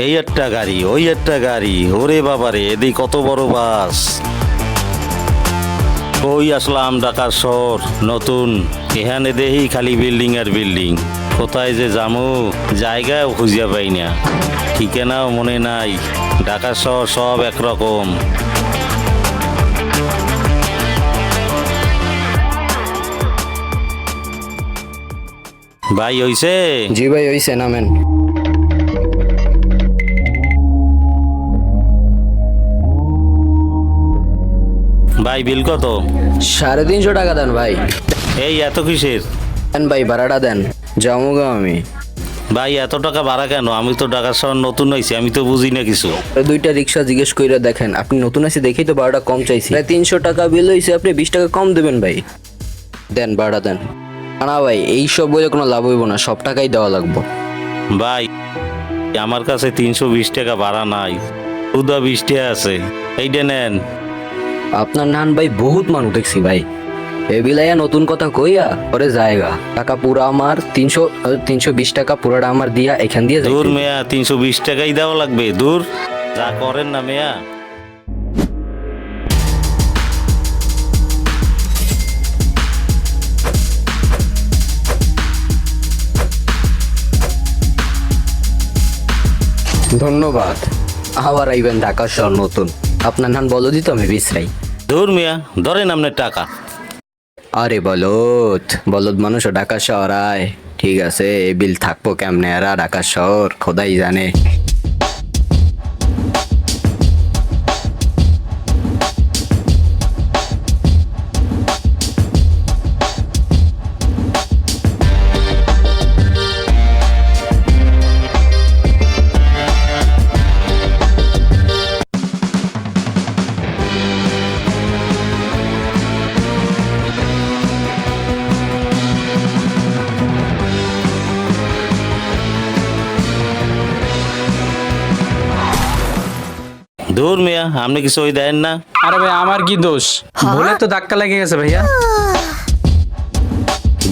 এই একটা গাড়ি, ওই একটা গাড়ি, ওরে বাবারে, এদিক কত বড় বাস। ওই আসলাম ঢাকার শহর নতুন, এখানে দেখি খালি বিল্ডিং আর বিল্ডিং। কোথায় যে যামু জায়গাও খুঁজে পাই না, ঠিকানাও মনে নাই। ঢাকার শহর সব একরকম। ভাই হইছে? জি ভাই হইছে, নামেন। ভাই বিল কত? 350 টাকা দেন ভাই। এই এত কিসের? দেন ভাই, ভাড়াটা দেন, যামুগা আমি। ভাই এত টাকা ভাড়া কেন? আমি তো ঢাকার শহর নতুন হয়েছি, আমি তো বুঝি না কিছু। দুইটা রিক্সা জিজ্ঞেস করে দেখেন, আপনি নতুন আছে দেখেই তো ভাড়াটা কম চাইছি। 300 টাকা বিল হয়েছে, আপনি 20 টাকা কম দেবেন ভাই। দেন, ভাড়া দেন। না ভাই, এইসব বলে কোনো লাভ হইব না, সব টাকাই দেওয়া লাগবে। ভাই আমার কাছে 320 টাকা ভাড়া নাই, শুধু 20 টাকা আছে, এইটা নেন। আপনার নান ভাই বহুত মানুষ দেখছি ভাই, এ বিলাইয়া নতুন কথা কইয়া পরে জায়গা টাকা পুরা আমার 320 টাকা পুরাটা আমার দিয়া এখান দিয়ে দূর মেয়া, 320 টাকাই দেওয়া লাগবে, দূর যা করেন না মেয়া। ধন্যবাদ। আবার আইবেন ঢাকা শহর নতুন, আপনার নাম বলো দিত আমি বিশ্রাই। দূর মিয়া, ধরেন আপনার টাকা। আরে বলদ বলদ মানুষ ঢাকা শহর আয়, ঠিক আছে, এই বিল থাকবো কেমনে আর ঢাকা শহর খোদাই জানে। দূর মিয়া, আপনি কিছু ওই দেন না। আরে ভাই আমার কি দোষ, ভুলে তো ধাক্কা লেগে গেছে ভাইয়া।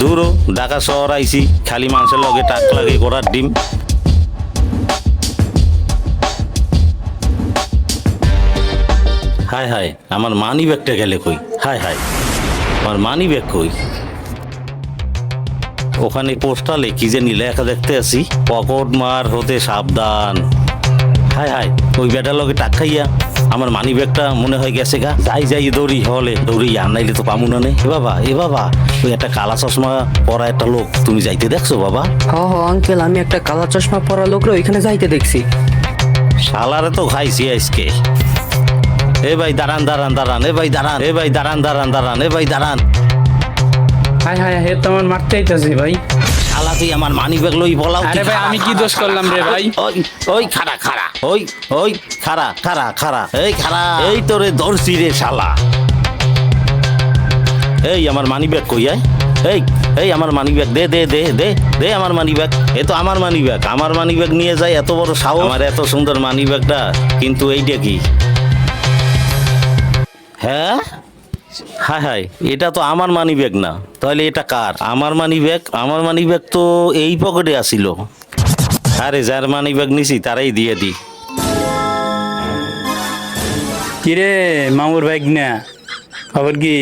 দূরও ঢাকা শহর আইছি, খালি মানুষের লগে টাক লাগে করার ডিম। হায় হায়, আমার মানি ব্যাগটা গেলে কই? হায় হায়, আমার মানি ব্যাগ কই? ওখানে পোস্টালে কি জানি লেখা দেখতে আছি, পকেট মার হতে সাবধান। হায় হায়, ওই ব্যাটার লগে টাক খাইয়া আমার মানি ব্যাগটা মনে হয় গেছে গা। যাই যাই দৌড়ি হলে দৌড়ি, আর নাইলে তো পামু না নে। এ বাবা ওই একটা কালা চশমা পরা একটা লোক, তুমি যাইতে দেখছো বাবা? হ হ আঙ্কেল, আমি একটা কালা চশমা পরা লোকরা ওইখানে যাইতে দেখছি। শালারে তো খাইছি আজকে। এ ভাই দাঁড়ান দাঁড়ান দাঁড়ান, এ ভাই দাঁড়ান, এ ভাই দাঁড়ান দাঁড়ান দাঁড়ান, এ ভাই দাঁড়ান। হায় হায়, হে তো আমার মারতে আইতাছি ভাই। শালা তুই আমার মানি ব্যাগ লই বলাও। আরে ভাই আমি কি দোষ করলাম রে ভাই? ওই ওই খাড়া খাড়া, ওই ওই খাড়া খাড়া খাড়া, এই খাড়া, এই তোরে ধরছি রে শালা। এই আমার মানি ব্যাগ কই? এই এই আমার মানি ব্যাগ দে দে দে দে দে, আমার মানি ব্যাগ। এ তো আমার মানি ব্যাগ, আমার মানি ব্যাগ নিয়ে যায় এত বড় সাহস? আমার এত সুন্দর মানি ব্যাগটা, কিন্তু এইটা কি? হ্যাঁ, হায় হায়, এটা তো আমার মানি ব্যাগ না, তাহলে এটা কার? আমার মানি ব্যাগ, আমার মানি ব্যাগ তো এই পকেটে আসিল। আরে যার মানি ব্যাগ নিছি তারাই দিয়ে দি। কিরে মামুর ভাই না, খবর কি?